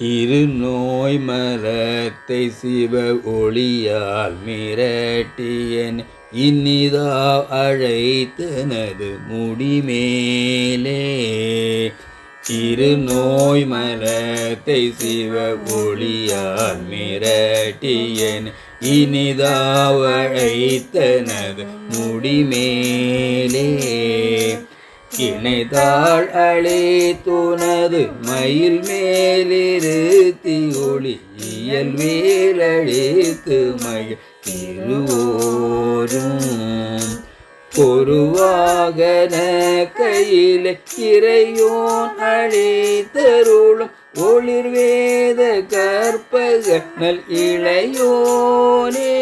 இரு நோய் மலத்தை சிவ ஒளியால் மிரட்டியன் இனிதா அழைத்தனது முடிமேலே. இரு நோய் மலத்தை சிவ ஒளியால் மிரட்டியன் இனிதா அழைத்தனது முடிமேலே. இணைதாள் அழைத்துனது மயில் மேலிருத்தி ஒளி இயல்வேல் அழைத்து மயில் திருவோரும் பொருவாகன கையிலே இறையோன் அழைத்தருளும் ஒளிர்வேத கற்பக நல் இளையோனே.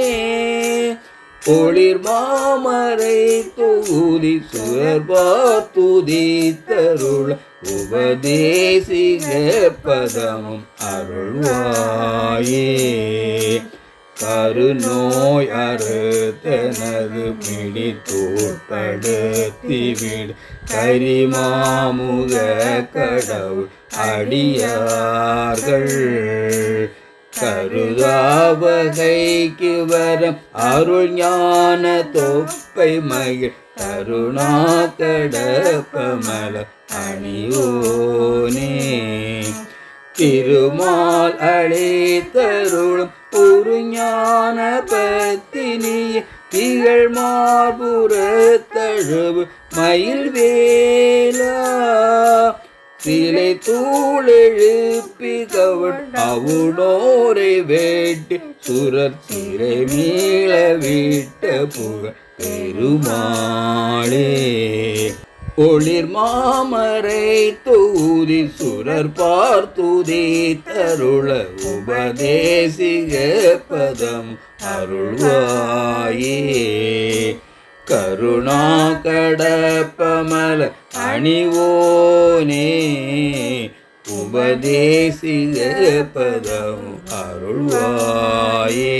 ஒளிர் மாமரை தொகுதி சுரர்பார் துதித்தருள் உபதேசிக பதமும் அருள்வாயே. கருநோய் அறுத்தனது பிடித்தோட்படுத்திவிடு கரிமாமுக கடவுள் அடியார்கள். கருதாவகைக்கு வரம் அருள் ஞான தொப்பை மகிழ் கருணா கடப்பமல அணியோனே. திருமால் அழைத்தருளும் ஒரு ஞான பத்தினிய திகழ் மார்புறத்தழுவு மயில் வேலா. சிலை தூளெழுப்பி கவன் அவுடோரை வேட்டி சுரர் சிறை மீள விட்ட புக பெருமாளே. ஒளிர் மாமரை தூதி சுரர் பார்த்துதி தருள உபதேசிக பதம் அருள்வாயே. கருணா கடப்பமல அணிவோனே. உபதேசிக பதம் அருள்வாயே.